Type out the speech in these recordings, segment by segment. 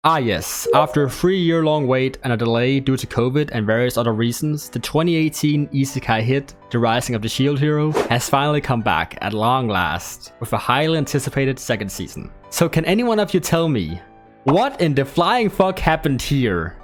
Ah yes, after a 3-year-long wait and a delay due to COVID and various other reasons, the 2018 Isekai hit, The Rising of the Shield Hero, has finally come back at long last, with a highly anticipated second season. So can any one of you tell me, what in the flying fuck happened here?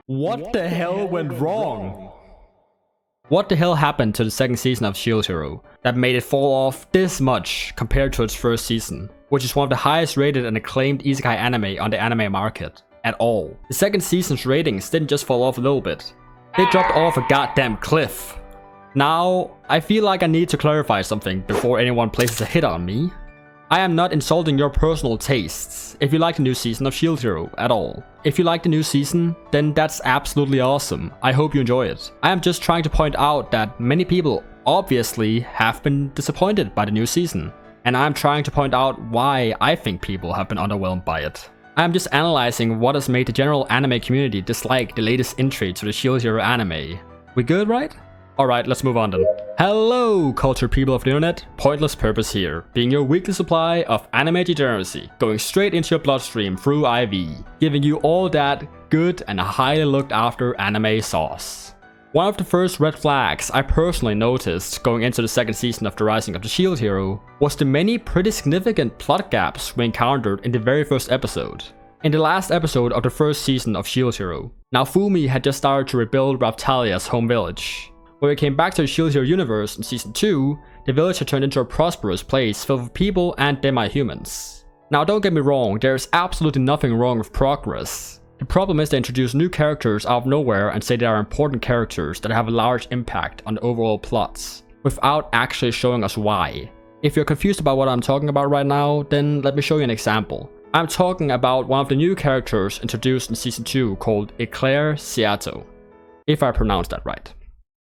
What the hell went wrong? What the hell happened to the second season of Shield Hero that made it fall off this much compared to its first season, which is one of the highest rated and acclaimed Isekai anime on the anime market at all? The second season's ratings didn't just fall off a little bit, they dropped off a goddamn cliff. Now, I feel like I need to clarify something before anyone places a hit on me. I am not insulting your personal tastes if you like the new season of Shield Hero at all. If you like the new season, then that's absolutely awesome. I hope you enjoy it. I am just trying to point out that many people obviously have been disappointed by the new season. And I'm trying to point out why I think people have been underwhelmed by it. I'm just analyzing what has made the general anime community dislike the latest entry to the Shield Hero anime. We good, right? Alright, let's move on then. Hello, cultured people of the internet, Pointless Purpose here, being your weekly supply of anime degeneracy, going straight into your bloodstream through IV, giving you all that good and highly looked after anime sauce. One of the first red flags I personally noticed going into the second season of The Rising of the Shield Hero was the many pretty significant plot gaps we encountered in the very first episode. In the last episode of the first season of Shield Hero, Naofumi had just started to rebuild Raphtalia's home village. When we came back to the Shield Hero universe in Season 2, the village had turned into a prosperous place filled with people and demi-humans. Now don't get me wrong, there is absolutely nothing wrong with progress. The problem is they introduce new characters out of nowhere and say they are important characters that have a large impact on the overall plots, without actually showing us why. If you're confused about what I'm talking about right now, then let me show you an example. I'm talking about one of the new characters introduced in Season 2 called acclaimed Seato, if I pronounced that right.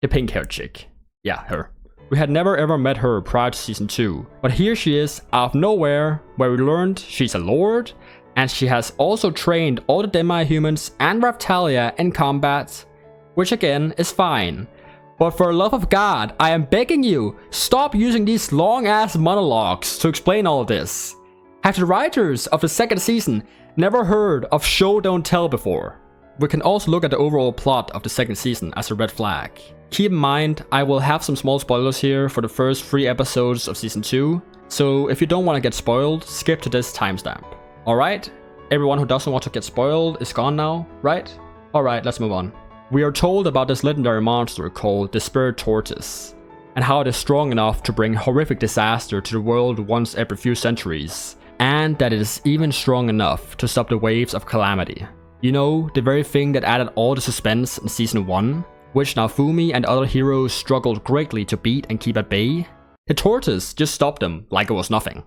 The pink-haired chick. Yeah, her. We had never ever met her prior to Season 2, but here she is out of nowhere, where we learned she's a lord, and she has also trained all the demi-humans and Raphthalia in combat, which again is fine. But for the love of God, I am begging you, stop using these long-ass monologues to explain all this. Have the writers of the second season never heard of show don't tell before? We can also look at the overall plot of the second season as a red flag. Keep in mind, I will have some small spoilers here for the first 3 episodes of Season 2, so if you don't want to get spoiled, skip to this timestamp. Alright? Everyone who doesn't want to get spoiled is gone now, right? Alright, let's move on. We are told about this legendary monster called the Spirit Tortoise, and how it is strong enough to bring horrific disaster to the world once every few centuries, and that it is even strong enough to stop the waves of calamity. You know, the very thing that added all the suspense in Season 1, which Naofumi and other heroes struggled greatly to beat and keep at bay? The tortoise just stopped them like it was nothing.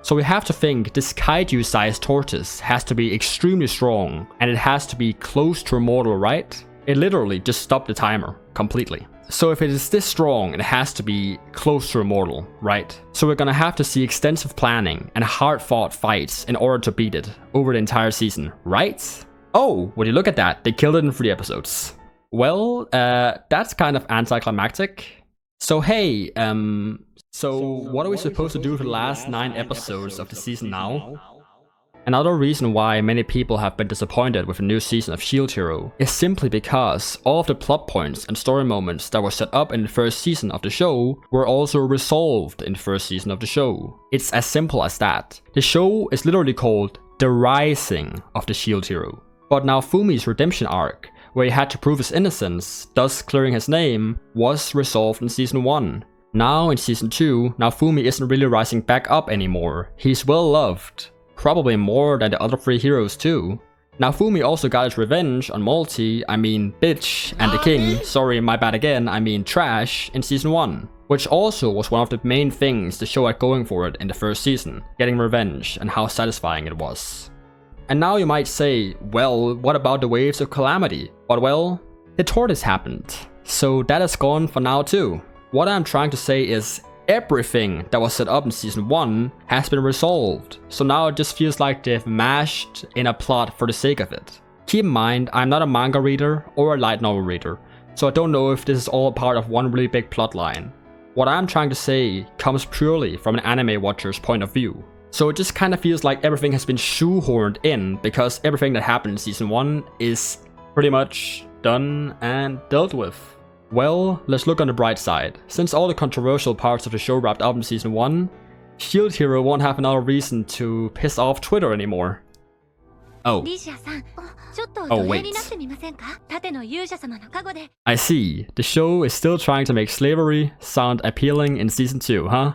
So we have to think this kaiju-sized tortoise has to be extremely strong, and it has to be close to immortal, right? It literally just stopped the timer completely. So if it is this strong, it has to be close to immortal, right? So we're gonna have to see extensive planning and hard-fought fights in order to beat it over the entire season, right? Oh, would you look at that, they killed it in 3 episodes. Well, that's kind of anticlimactic. So hey, so what are we supposed to do for the last 9 episodes of the season now? Another reason why many people have been disappointed with the new season of Shield Hero is simply because all of the plot points and story moments that were set up in the first season of the show were also resolved in the first season of the show. It's as simple as that. The show is literally called The Rising of the Shield Hero. But Naofumi's redemption arc, where he had to prove his innocence, thus clearing his name, was resolved in Season 1. Now in Season 2, Naofumi isn't really rising back up anymore. He's well loved. Probably more than the other 3 heroes too. Naofumi also got his revenge on bitch, and the king, sorry my bad again, trash, in Season 1. Which also was one of the main things the show had going for it in the first season, getting revenge and how satisfying it was. And now you might say, well, what about the waves of calamity? But well, the tortoise happened, so that is gone for now too. What I'm trying to say is everything that was set up in Season 1 has been resolved, so now it just feels like they've mashed in a plot for the sake of it. Keep in mind, I'm not a manga reader or a light novel reader, so I don't know if this is all part of one really big plotline. What I'm trying to say comes purely from an anime watcher's point of view. So it just kind of feels like everything has been shoehorned in because everything that happened in season 1 is pretty much done and dealt with. Well, let's look on the bright side. Since all the controversial parts of the show wrapped up in season 1, Shield Hero won't have another reason to piss off Twitter anymore. Oh wait. I see. The show is still trying to make slavery sound appealing in season 2, huh?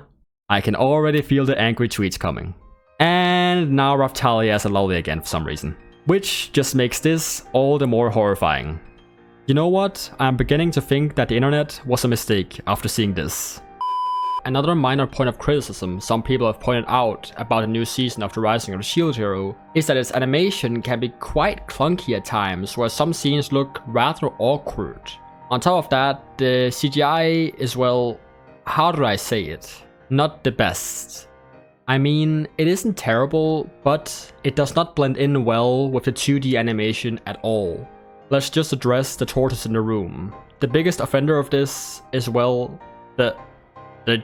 I can already feel the angry tweets coming. And now Raftalia is a lolly again for some reason. Which just makes this all the more horrifying. You know what? I'm beginning to think that the internet was a mistake after seeing this. Another minor point of criticism some people have pointed out about the new season of The Rising of the Shield Hero is that its animation can be quite clunky at times, where some scenes look rather awkward. On top of that, the CGI is, well, how do I say it? Not the best. I mean, it isn't terrible, but it does not blend in well with the 2D animation at all. Let's just address the tortoise in the room. The biggest offender of this is, well, the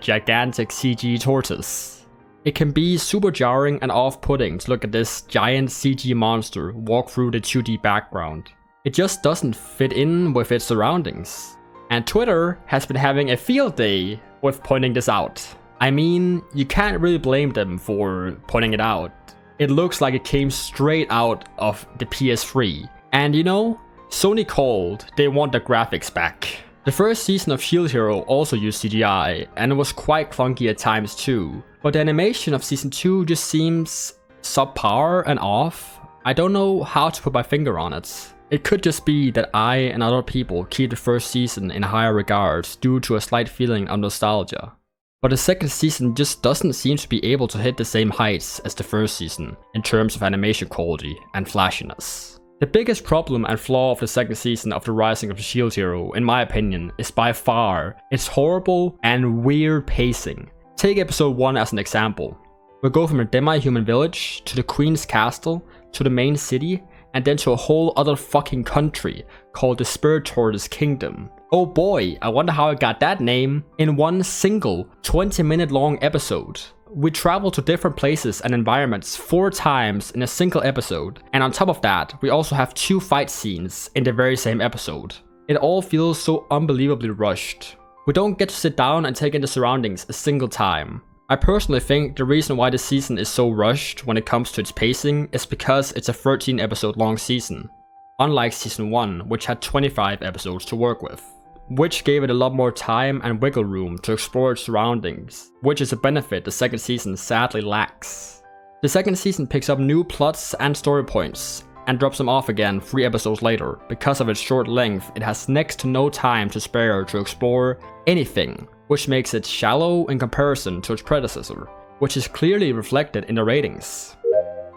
gigantic CG tortoise. It can be super jarring and off-putting to look at this giant CG monster walk through the 2D background. It just doesn't fit in with its surroundings. And Twitter has been having a field day with pointing this out. I mean, you can't really blame them for pointing it out. It looks like it came straight out of the PS3. And you know, Sony called, they want the graphics back. The first season of Shield Hero also used CGI, and it was quite clunky at times too. But the animation of season 2 just seems subpar and off. I don't know how to put my finger on it. It could just be that I and other people keep the first season in higher regards due to a slight feeling of nostalgia. But the second season just doesn't seem to be able to hit the same heights as the first season in terms of animation quality and flashiness. The biggest problem and flaw of the second season of The Rising of the Shield Hero, in my opinion, is by far its horrible and weird pacing. Take episode 1 as an example. We go from a demi-human village to the Queen's Castle to the main city and then to a whole other fucking country called the Spirit Tortoise Kingdom. Oh boy, I wonder how I got that name. In one single 20-minute long episode. We travel to different places and environments 4 times in a single episode, and on top of that, we also have 2 fight scenes in the very same episode. It all feels so unbelievably rushed. We don't get to sit down and take in the surroundings a single time. I personally think the reason why this season is so rushed when it comes to its pacing is because it's a 13 episode long season, unlike season 1, which had 25 episodes to work with, which gave it a lot more time and wiggle room to explore its surroundings, which is a benefit the second season sadly lacks. The second season picks up new plots and story points, and drops them off again 3 episodes later. Because of its short length, it has next to no time to spare to explore anything, which makes it shallow in comparison to its predecessor, which is clearly reflected in the ratings.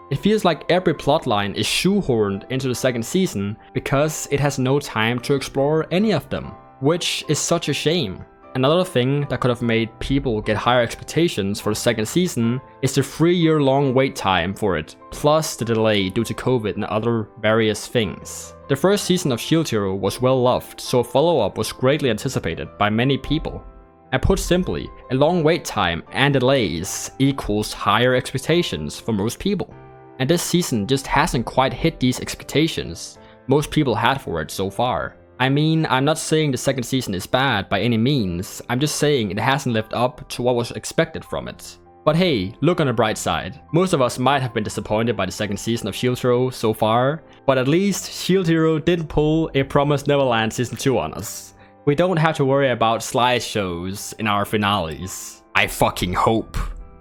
It feels like every plotline is shoehorned into the second season because it has no time to explore any of them, which is such a shame. Another thing that could have made people get higher expectations for the second season is the 3-year-long wait time for it, plus the delay due to COVID and other various things. The first season of Shield Hero was well loved, so a follow-up was greatly anticipated by many people. And put simply, a long wait time and delays equals higher expectations for most people. And this season just hasn't quite hit these expectations most people had for it so far. I mean, I'm not saying the second season is bad by any means, I'm just saying it hasn't lived up to what was expected from it. But hey, look on the bright side. Most of us might have been disappointed by the second season of Shield Hero so far, but at least Shield Hero didn't pull a Promised Neverland Season 2 on us. We don't have to worry about slideshows in our finales. I fucking hope.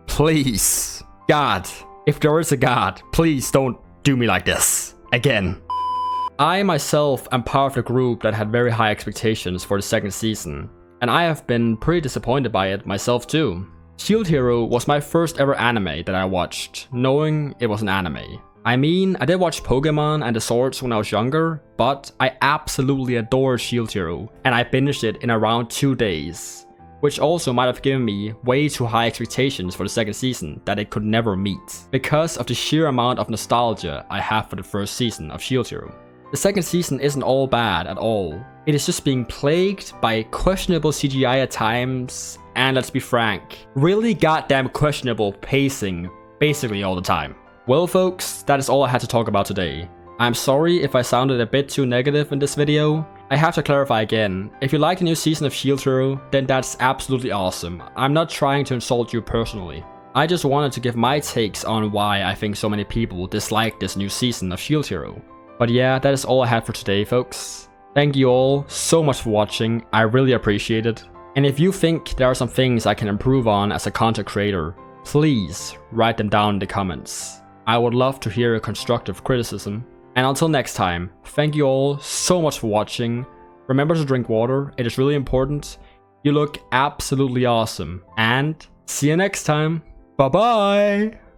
Please. God, if there is a God, please don't do me like this. Again. I myself am part of the group that had very high expectations for the second season, and I have been pretty disappointed by it myself too. Shield Hero was my first ever anime that I watched, knowing it was an anime. I mean, I did watch Pokemon and the Swords when I was younger, but I absolutely adored Shield Hero, and I binged it in around 2 days, which also might have given me way too high expectations for the second season that it could never meet, because of the sheer amount of nostalgia I have for the first season of Shield Hero. The second season isn't all bad at all. It is just being plagued by questionable CGI at times, and let's be frank, really goddamn questionable pacing basically all the time. Well folks, that is all I had to talk about today. I'm sorry if I sounded a bit too negative in this video. I have to clarify again, if you like the new season of Shield Hero, then that's absolutely awesome. I'm not trying to insult you personally. I just wanted to give my takes on why I think so many people dislike this new season of Shield Hero. But yeah, that is all I had for today folks. Thank you all so much for watching, I really appreciate it. And if you think there are some things I can improve on as a content creator, please write them down in the comments. I would love to hear a constructive criticism. And until next time, thank you all so much for watching. Remember to drink water, it is really important. You look absolutely awesome. And see you next time. Bye bye!